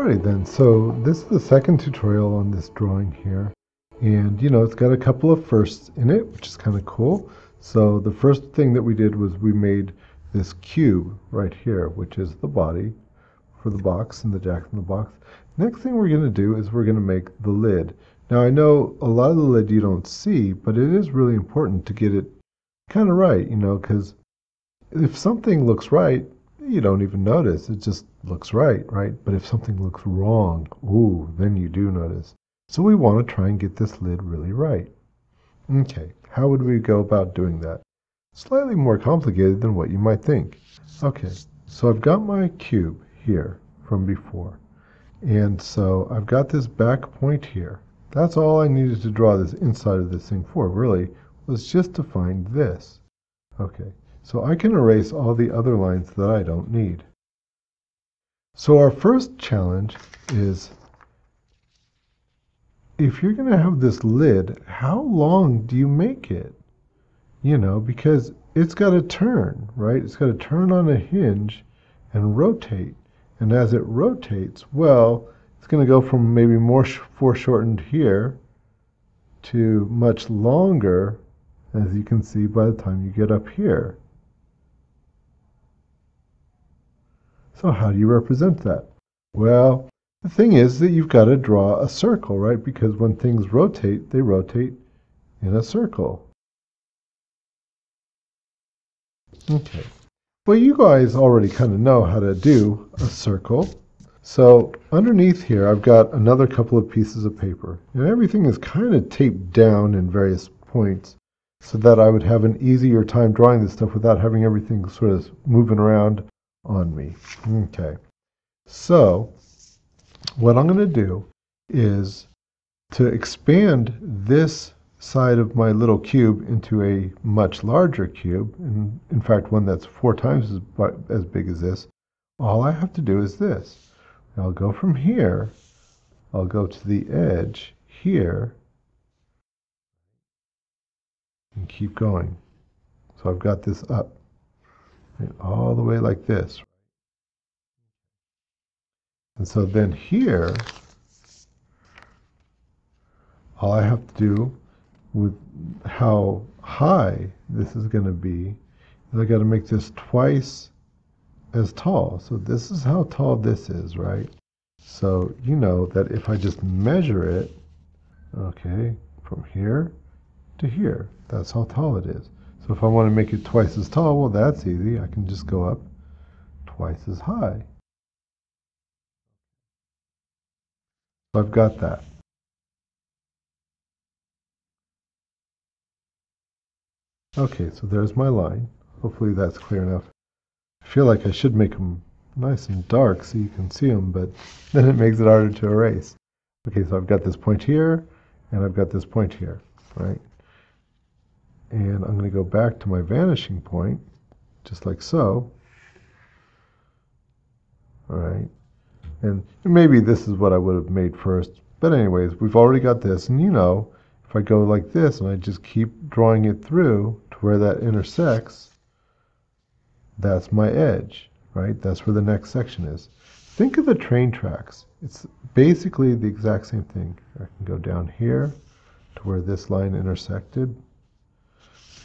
Alrighty then, so this is the second tutorial on this drawing here, and it's got a couple of firsts in it, which is kind of cool. So the first thing that we did was we made this cube right here, which is the body for the box and the Jack in the Box. Next thing we're going to do is we're going to make the lid. Now I know a lot of the lid you don't see, but it is really important to get it kind of right, because if something looks right, you don't even notice. It just looks right? But if something looks wrong, ooh, then you do notice. So we want to try and get this lid really right. Okay, how would we go about doing that? Slightly more complicated than what you might think. Okay, so I've got my cube here from before. And so I've got this back point here. That's all I needed to draw this inside of this thing for, really, was just to find this. Okay. So I can erase all the other lines that I don't need. So our first challenge is, if you're going to have this lid, how long do you make it? Because it's got to turn, right? It's got to turn on a hinge and rotate. And as it rotates, well, it's going to go from maybe more foreshortened here to much longer, as you can see by the time you get up here. So how do you represent that? Well, the thing is that you've got to draw a circle, right? Because when things rotate, they rotate in a circle. Okay. Well, you guys already kind of know how to do a circle. So underneath here, I've got another couple of pieces of paper. And everything is kind of taped down in various points so that I would have an easier time drawing this stuff without having everything sort of moving around on me. Okay, so what I'm going to do is to expand this side of my little cube into a much larger cube, and in fact one that's 4 times as big as this. All I have to do is this. I'll go from here, I'll go to the edge here, and keep going. So I've got this up all the way like this. And so then here, all I have to do with how high this is going to be is I got to make this twice as tall. So this is how tall this is, right? So you know that if I just measure it, okay, from here to here, that's how tall it is. So if I want to make it twice as tall, well, that's easy. I can just go up twice as high. So I've got that. Okay, so there's my line. Hopefully that's clear enough. I feel like I should make them nice and dark so you can see them, but then it makes it harder to erase. Okay, so I've got this point here, and I've got this point here, right? And I'm going to go back to my vanishing point, just like so. All right. And maybe this is what I would have made first. But anyways, we've already got this. And if I go like this and I just keep drawing it through to where that intersects, that's my edge, right? That's where the next section is. Think of the train tracks. It's basically the exact same thing. I can go down here to where this line intersected.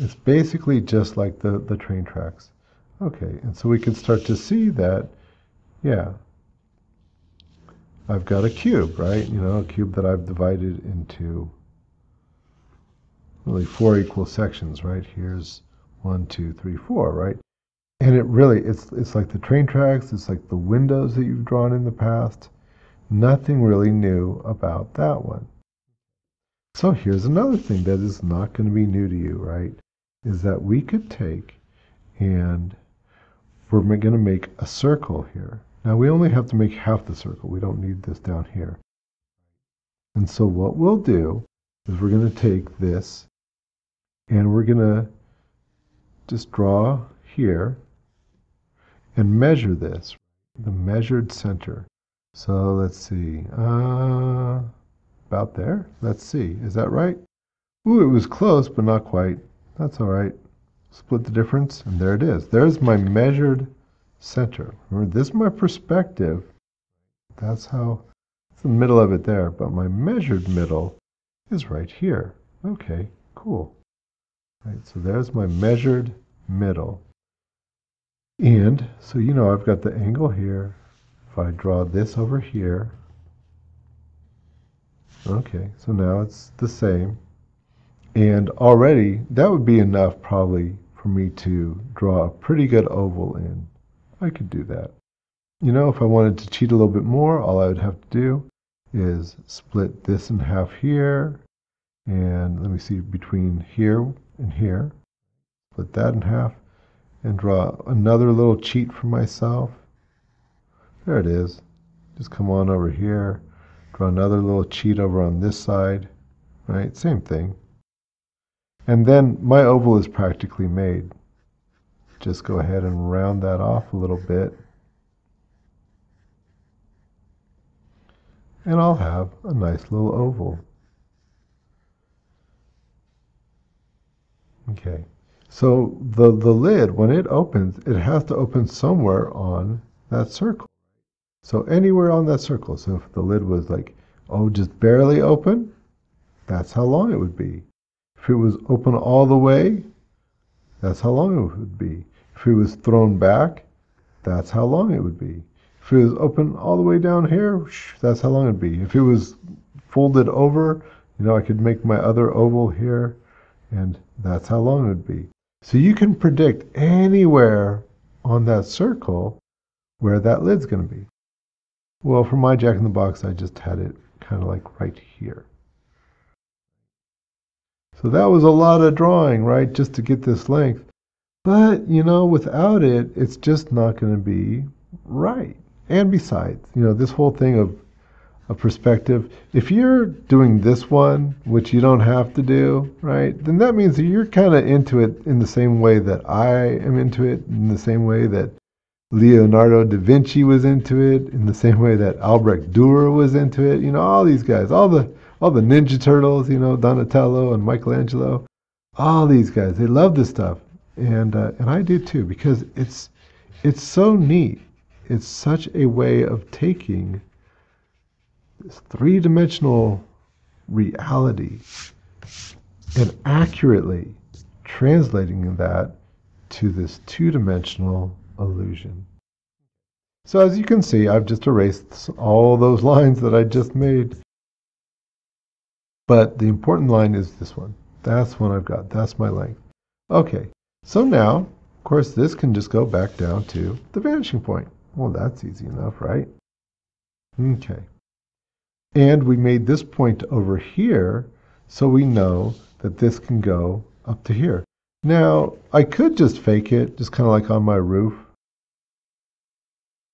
It's basically just like the train tracks. Okay, and so we can start to see that, yeah, I've got a cube, right? A cube that I've divided into really 4 equal sections, right? Here's 1, 2, 3, 4, right? And it really, it's like the train tracks, it's like the windows that you've drawn in the past. Nothing really new about that one. So here's another thing that is not going to be new to you, right? Is that we could take and we're going to make a circle here. Now we only have to make half the circle. We don't need this down here. And so what we'll do is we're going to take this and we're going to just draw here and measure this, the measured center. So let's see, about there. Let's see, is that right? Ooh, it was close, but not quite. That's all right. Split the difference, and there it is. There's my measured center. Remember, this is my perspective. That's how, it's the middle of it there, but my measured middle is right here. Okay, cool. Right, so there's my measured middle. And so I've got the angle here. If I draw this over here, okay, so now it's the same. And already that would be enough probably for me to draw a pretty good oval in. I could do that. If I wanted to cheat a little bit more, all I would have to do is split this in half here, and let me see, between here and here, split that in half, and draw another little cheat for myself. There it is. Just come on over here, draw another little cheat over on this side, right? Same thing. And then my oval is practically made. Just go ahead and round that off a little bit. And I'll have a nice little oval. Okay. So the lid, when it opens, it has to open somewhere on that circle. So anywhere on that circle. So if the lid was like, just barely open, that's how long it would be. If it was open all the way, that's how long it would be. If it was thrown back, that's how long it would be. If it was open all the way down here, that's how long it would be. If it was folded over, I could make my other oval here, and that's how long it would be. So you can predict anywhere on that circle where that lid's going to be. Well, for my Jack in the Box, I just had it kind of like right here. So that was a lot of drawing, right, just to get this length. But, without it, it's just not going to be right. And besides, this whole thing of a perspective, if you're doing this one, which you don't have to do, right, then that means that you're kind of into it in the same way that I am into it, in the same way that Leonardo da Vinci was into it, in the same way that Albrecht Dürer was into it. All these guys, all the Ninja Turtles, Donatello and Michelangelo, all these guys, they love this stuff, and I do too, because it's so neat. It's such a way of taking this three-dimensional reality and accurately translating that to this two-dimensional illusion. So as you can see, I've just erased all those lines that I just made. But the important line is this one. That's one I've got. That's my length. Okay, so now, of course, this can just go back down to the vanishing point. Well, that's easy enough, right? Okay. And we made this point over here, so we know that this can go up to here. Now, I could just fake it, just kind of like on my roof.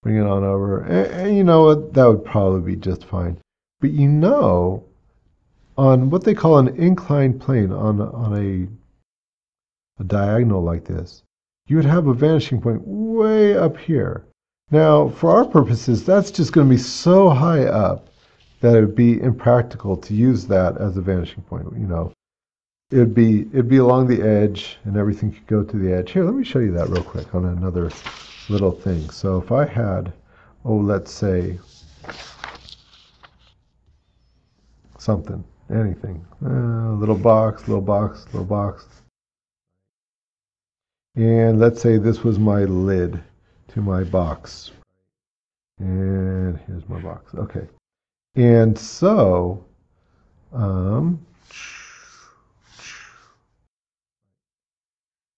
Bring it on over. And you know what? That would probably be just fine. But on what they call an inclined plane, on a diagonal like this, you would have a vanishing point way up here. Now, for our purposes, that's just going to be so high up that it would be impractical to use that as a vanishing point. It'd be along the edge, and everything could go to the edge. Here, let me show you that real quick on another little thing. So if I had, let's say something, anything, little box, little box, little box, and let's say this was my lid to my box, and here's my box. Okay, and so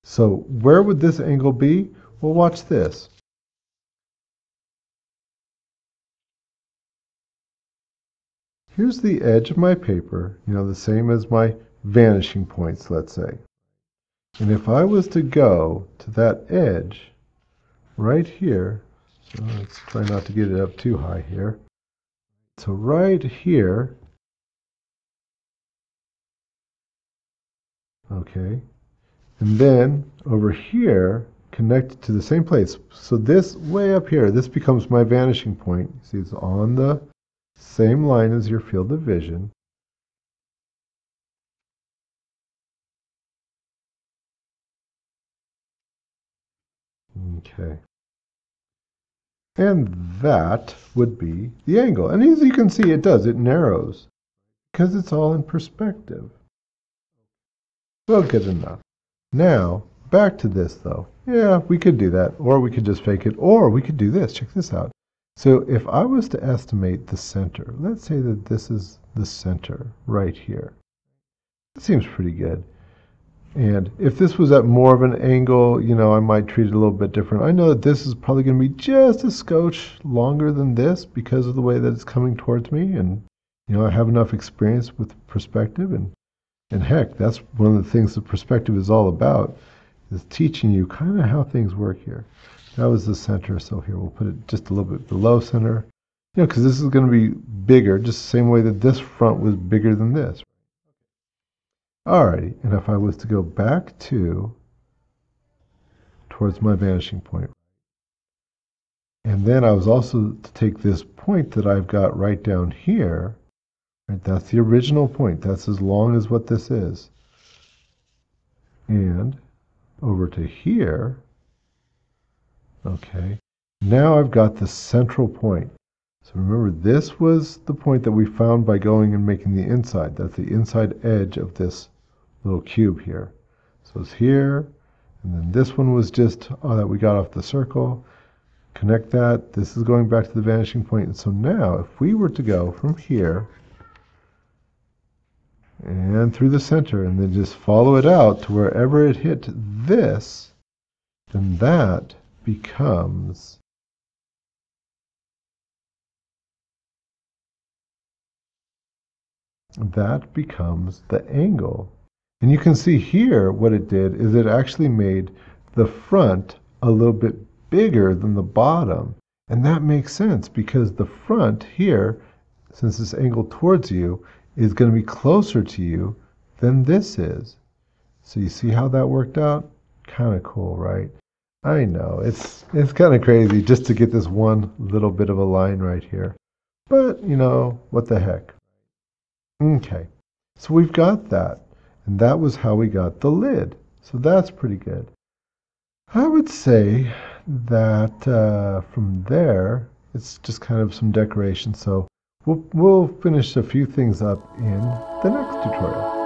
so where would this angle be? Well, watch this. Here's the edge of my paper, the same as my vanishing points, let's say. And if I was to go to that edge right here, so let's try not to get it up too high here. So right here, okay, and then over here, connected to the same place. So this way up here, this becomes my vanishing point. See, it's on the same line as your field of vision. Okay. And that would be the angle. And as you can see, it does. It narrows because it's all in perspective. Well, good enough. Now, back to this, though. Yeah, we could do that, or we could just fake it, or we could do this. Check this out. So if I was to estimate the center, let's say that this is the center right here. That seems pretty good. And if this was at more of an angle, I might treat it a little bit different. I know that this is probably going to be just a scotch longer than this because of the way that it's coming towards me. And, I have enough experience with perspective. And heck, that's one of the things that perspective is all about, is teaching you kind of how things work here. That was the center, so here we'll put it just a little bit below center. Because this is going to be bigger, just the same way that this front was bigger than this. Alrighty, and if I was to go back towards my vanishing point, and then I was also to take this point that I've got right down here, right, that's the original point, that's as long as what this is, and over to here, okay, now I've got the central point. So remember, this was the point that we found by going and making the inside. That's the inside edge of this little cube here. So it's here, and then this one was just that we got off the circle. Connect that. This is going back to the vanishing point. And so now, if we were to go from here and through the center and then just follow it out to wherever it hit this, then that becomes the angle. And you can see here what it did is it actually made the front a little bit bigger than the bottom. And that makes sense because the front here, since it's angled towards you, is going to be closer to you than this is. So you see how that worked out? Kind of cool, right? I know, it's kind of crazy just to get this one little bit of a line right here. But, what the heck. Okay, so we've got that. And that was how we got the lid. So that's pretty good. I would say that from there, it's just kind of some decoration. So we'll finish a few things up in the next tutorial.